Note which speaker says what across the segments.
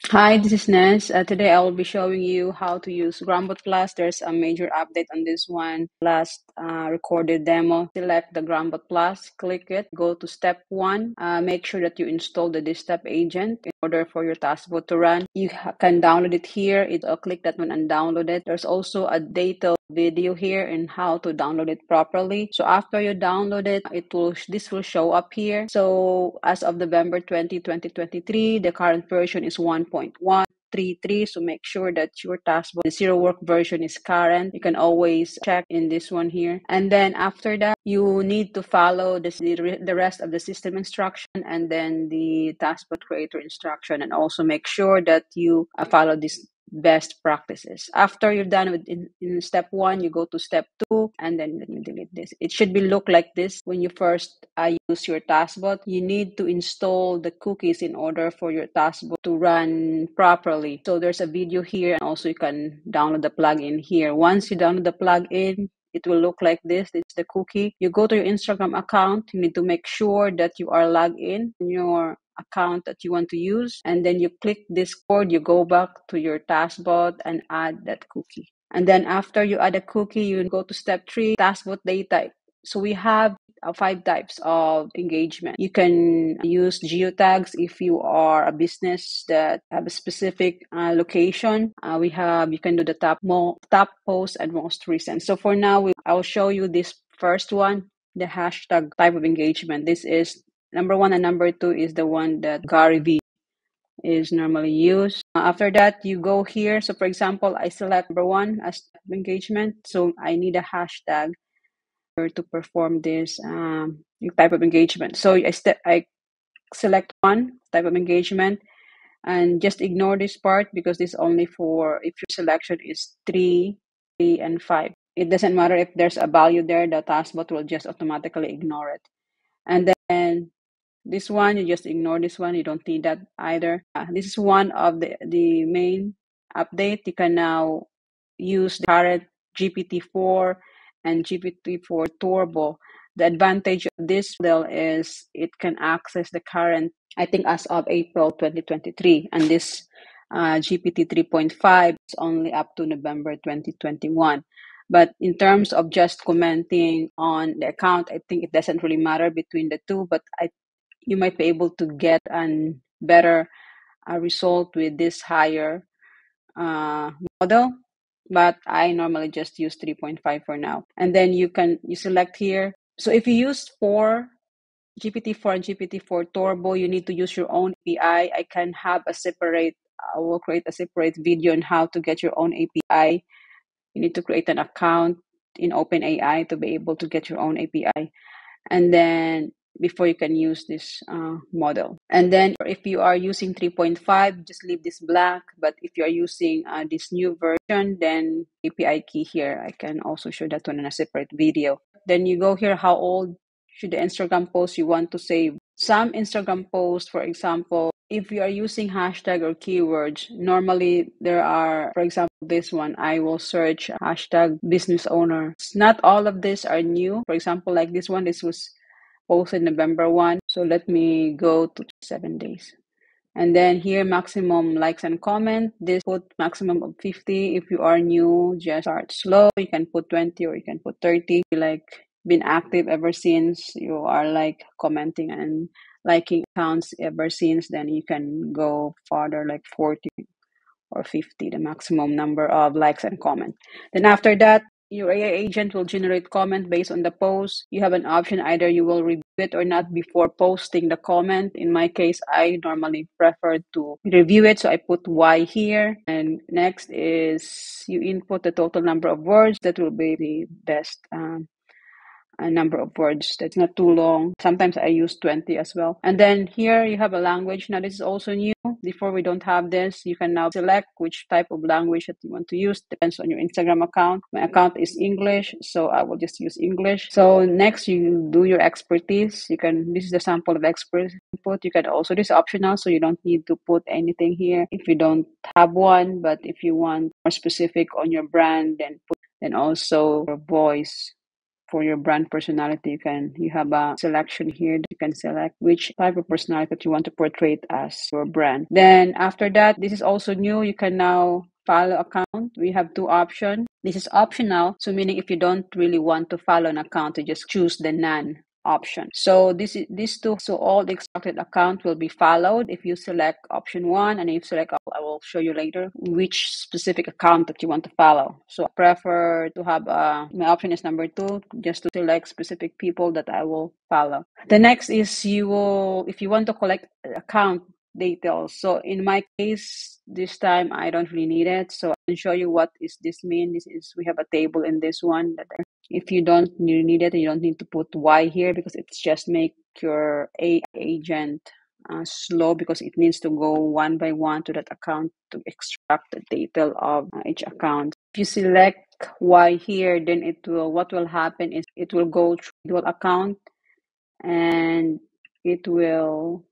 Speaker 1: Hi, this is Nes. Today I will be showing you how to use GramBotPlus. There's a major update on this one. Last recorded demo. Select the GramBotPlus, click it, go to step 1. Make sure that you install the this step agent in order for your taskbot to run. You can download it here. Click that one and download it. There's also a detailed video here in how to download it properly. So after you download it, this will show up here. So as of November 2023, the current version is 1.133. So make sure that your taskbar, the zero work version, is current. You can always check in this one here. And then after that, you need to follow the rest of the system instruction and then the taskbar creator instruction, and also make sure that you follow this best practices. After you're done with in step 1, you go to step 2, and then you delete this. It should be look like this when you first use your taskbot. You need to install the cookies in order for your taskbot to run properly. So there's a video here, and also you can download the plugin here. Once you download the plugin, it will look like this. It's the cookie. You go to your Instagram account. You need to make sure that you are logged in your account that you want to use, and then you click this code, you go back to your taskbot and add that cookie. And then after you add a cookie, you go to step 3, taskbot data. So we have 5 types of engagement. You can use geotags if you are a business that have a specific location. You can do the top post and most recent. So for now, I'll show you this first one, the hashtag type of engagement. This is number 1, and number 2 is the one that Gary Vee is normally used. After that, you go here. So for example, I select number 1 as engagement. So I need a hashtag to perform this type of engagement. So I select 1 type of engagement, and just ignore this part because this is only for if your selection is 3, and 5. It doesn't matter if there's a value there, the taskbot will just automatically ignore it. And then this one, you just ignore this one. You don't need that either. This is one of the main update. You can now use the current GPT-4 and GPT-4 Turbo. The advantage of this model is it can access the current, I think, as of April 2023. And this GPT 3.5 is only up to November 2021. But in terms of just commenting on the account, I think it doesn't really matter between the two, but you might be able to get a better result with this higher model. But I normally just use 3.5 for now. And then you select here. So if you use GPT-4 and GPT-4 Turbo, you need to use your own API. I will create a separate video on how to get your own API. You need to create an account in OpenAI to be able to get your own API. And then before you can use this model. And then if you are using 3.5, just leave this blank. But if you are using this new version, then API key here. I can also show that one in a separate video. Then you go here, how old should the Instagram post you want to save? Some Instagram posts, for example, if you are using hashtag or keywords, normally there are, for example, this one, I will search hashtag business owner. Not all of these are new. For example, like this one, this was posted November 1. So let me go to 7 days. And then here, maximum likes and comment. This put maximum of 50. If you are new, just start slow. You can put 20 or you can put 30. Like been active ever since, you are like commenting and liking accounts ever since, then you can go farther, like 40 or 50, the maximum number of likes and comment. Then after that, your AI agent will generate comment based on the post. You have an option, either you will review it or not before posting the comment. In my case, I normally prefer to review it, so I put Y here. And next is you input the total number of words. That will be the best a number of words that's not too long. Sometimes I use 20 as well. And then here you have a language. Now this is also new. Before we don't have this. You can now select which type of language that you want to use. Depends on your Instagram account. My account is English, so I will just use English. So next you do your expertise. This is the sample of expert input. You can also, this is optional, so you don't need to put anything here if you don't have one. But if you want more specific on your brand, then also your voice for your brand personality. You have a selection here that you can select which type of personality that you want to portray as your brand. Then after that, this is also new. You can now follow account. We have two options. This is optional, so meaning if you don't really want to follow an account, you just choose the none option. So these two, so all the extracted account will be followed if you select option one, and if you select, I will show you later which specific account that you want to follow. So I prefer to have my option is number two, just to select specific people that I will follow. The next is if you want to collect account details. So in my case, this time I don't really need it. So I can show you what is this mean. We have a table in this one that if you don't need it, you don't need to put Y here, because it's just make your AI agent slow, because it needs to go one by one to that account to extract the detail of each account. If you select Y here, then what will happen is it will go through the account and it will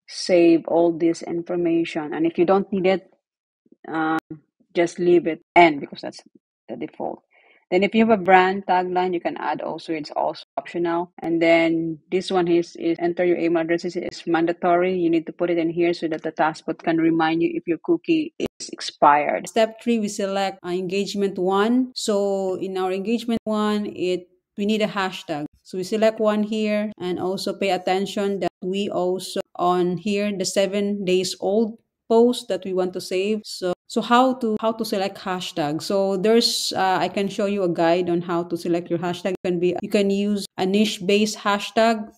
Speaker 1: save all this information. And if you don't need it, just leave it N, because that's the default. Then if you have a brand tagline, you can add also, it's also optional. And then this one is enter your email address. It's mandatory. You need to put it in here so that the taskbot can remind you if your cookie is expired. Step 3, we select engagement 1. So in our engagement 1, we need a hashtag. So we select one here, and also pay attention that we also on here the 7 days old post that we want to save. So how to select hashtag. So there's I can show you a guide on how to select your hashtag. You can use a niche based hashtag,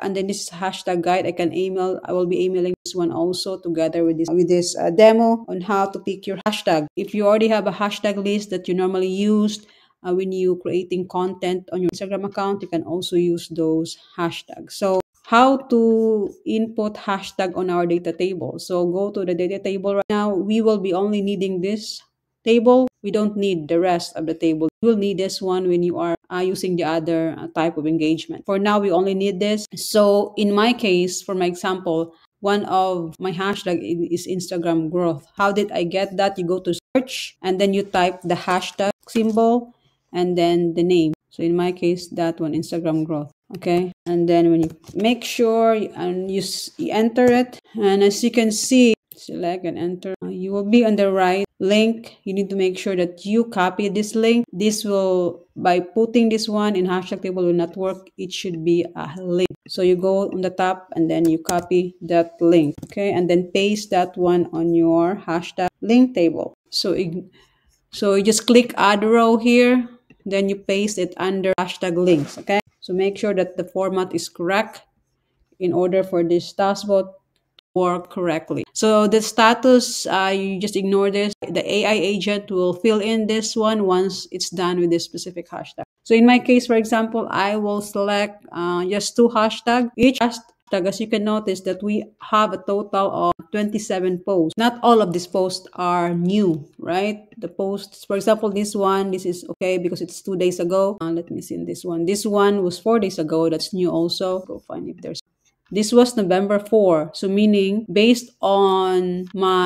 Speaker 1: and then this hashtag guide I will be emailing this one also together with this demo on how to pick your hashtag. If you already have a hashtag list that you normally use when you creating content on your Instagram account, you can also use those hashtags. So how to input hashtag on our data table. So go to the data table right now. We will be only needing this table. We don't need the rest of the table. You will need this one when you are using the other type of engagement. For now, we only need this. So in my case, for my example, one of my hashtag is Instagram growth. How did I get that? You go to search and then you type the hashtag symbol and then the name. So in my case, that one, Instagram growth. Okay, and then when you make sure you enter it, and as you can see, select and enter, you will be on the right link. You need to make sure that you copy this link. This will, by putting this one in hashtag table, will not work. It should be a link. So you go on the top and then you copy that link. Okay, and then paste that one on your hashtag link table. So you just click add row here, then you paste it under hashtag links. Okay, so make sure that the format is correct in order for this taskbot to work correctly. So the status, you just ignore this. The AI agent will fill in this one once it's done with this specific hashtag. So in my case, for example, I will select just 2 hashtags. Each hashtag, as you can notice, that we have a total of 27 posts. Not all of these posts are new, right? The posts, for example, this is okay because it's 2 days ago. Let me see in this one. This one was 4 days ago. That's new also. Go find if there's. This was November 4. So meaning based on my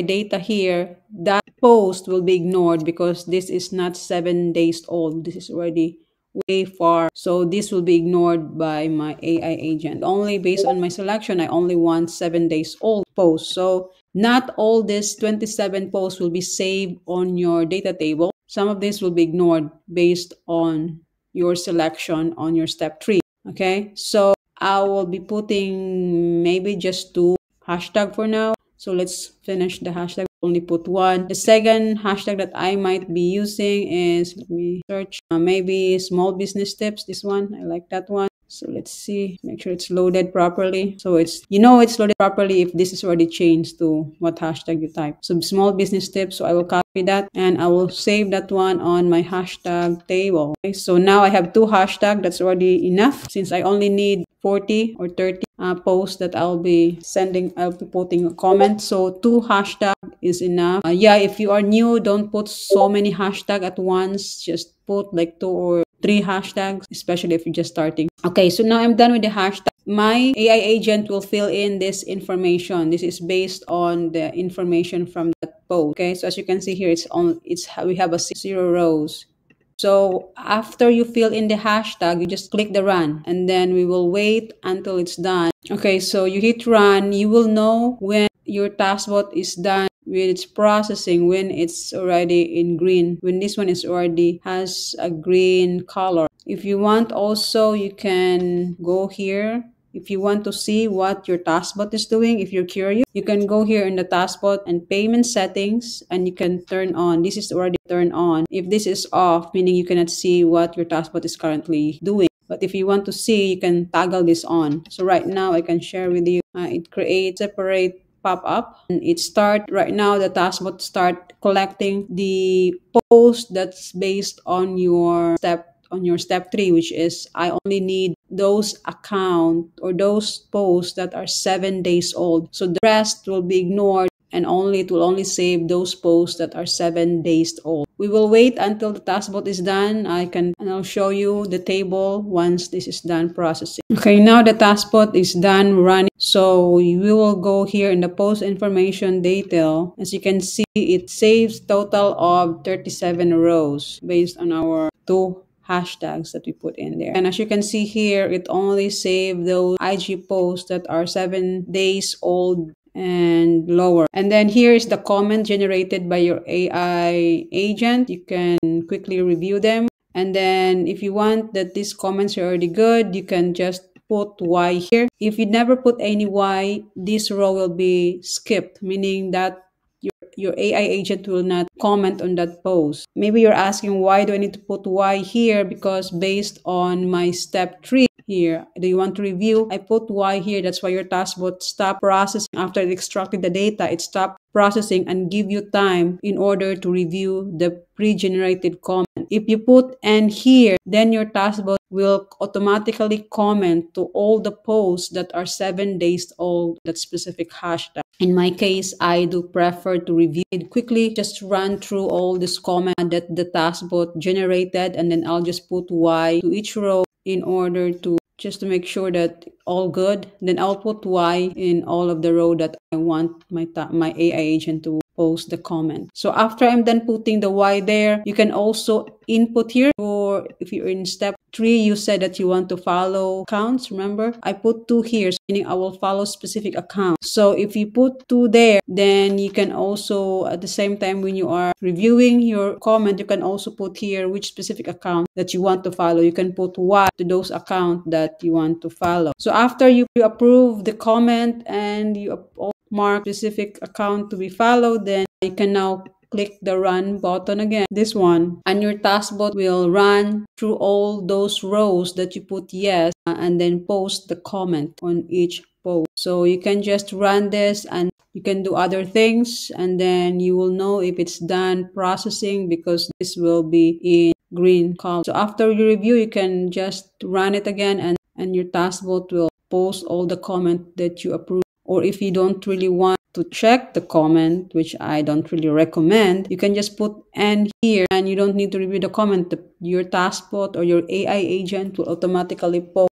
Speaker 1: data here, that post will be ignored because this is not 7 days old. This is already way far. So this will be ignored by my AI agent. Only based on my selection, I only want 7 days old posts. So not all these 27 posts will be saved on your data table. Some of this will be ignored based on your selection on your step 3. Okay, so I will be putting maybe just 2 hashtag for now. So let's finish the hashtag. Only put 1. The second hashtag that I might be using is, let me search, maybe small business tips. This one, I like that one. So let's see, make sure it's loaded properly. So it's loaded properly if this is already changed to what hashtag you type. So small business tips. So I will copy that and I will save that one on my hashtag table. Okay, so now I have 2 hashtags. That's already enough since I only need 40 or 30 posts that I'll be putting a comment. So 2 hashtag is enough. Yeah, if you are new, don't put so many hashtag at once. Just put like 2 or 3 hashtags, especially if you're just starting. Okay, so now I'm done with the hashtag. My AI agent will fill in this information. This is based on the information from that post. Okay, so as you can see here, we have a 0 rows. So after you fill in the hashtag, you just click the run, and then we will wait until it's done. Okay, so you hit run. You will know when your taskbot is done with its processing, when it's already in green, when this one is already has a green color. If you want also, you can go here. If you want to see what your taskbot is doing, if you're curious, you can go here in the taskbot and payment settings, and you can turn on. This is already turned on. If this is off, meaning you cannot see what your taskbot is currently doing. But if you want to see, you can toggle this on. So right now, I can share with you. It creates separate pop-up, and it start right now. The taskbot start collecting the post that's based on your step 3, which is I only need those account or those posts that are 7 days old. So the rest will be ignored, and it will only save those posts that are 7 days old. We will wait until the taskbot is done. I'll show you the table once this is done processing. Okay, now the taskbot is done running. So we will go here in the post information detail. As you can see, it saves total of 37 rows based on our 2 hashtags that we put in there. And as you can see here, it only saved those IG posts that are 7 days old and lower. And then here is the comment generated by your AI agent. You can quickly review them. And then if you want that these comments are already good, you can just put Y here. If you never put any Y, this row will be skipped, meaning that your AI agent will not comment on that post. Maybe you're asking, why do I need to put Y here? Because based on my step 3 here, do you want to review? I put Y here. That's why your taskbot stopped processing after it extracted the data. It stopped processing and give you time in order to review the pre-generated comment. If you put N here, then your taskbot will automatically comment to all the posts that are 7 days old, that specific hashtag. In my case, I do prefer to review it quickly, just run through all this comment that the taskbot generated, and then I'll just put Y to each row in order to just to make sure that all good. Then I'll put Y in all of the row that I want my AI agent to post the comment. So after I'm done putting the Y there, you can also input here, or if you're in step 3, you said that you want to follow accounts. Remember, I put 2 here, meaning I will follow specific accounts. So if you put 2 there, then you can also, at the same time when you are reviewing your comment, you can also put here which specific account that you want to follow. You can put Y to those accounts that you want to follow. So after you approve the comment and you mark specific account to be followed, then you can now click the run button again, this one, and your taskbot will run through all those rows that you put yes, and then post the comment on each post. So you can just run this and you can do other things, and then you will know if it's done processing because this will be in green color. So after you review, you can just run it again, and your taskbot will post all the comment that you approve. Or if you don't really want to check the comment, which I don't really recommend, you can just put N here and you don't need to review the comment. Your taskbot or your AI agent will automatically post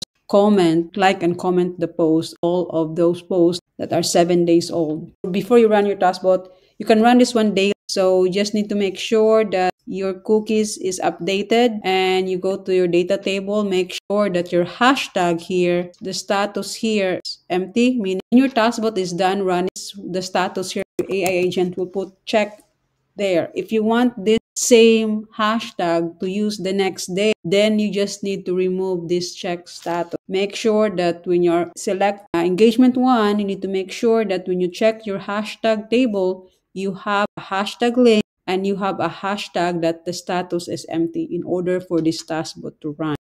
Speaker 1: like and comment the post, all of those posts that are 7 days old. Before you run your taskbot, you can run this one daily. So you just need to make sure that your cookies is updated, and you go to your data table, make sure that your hashtag here, the status here is empty, meaning your taskbot is done running. The status here, your AI agent will put check there. If you want this same hashtag to use the next day, then you just need to remove this check status. Make sure that when you select engagement 1, you need to make sure that when you check your hashtag table, you have a hashtag link and you have a hashtag that the status is empty in order for this taskbot to run.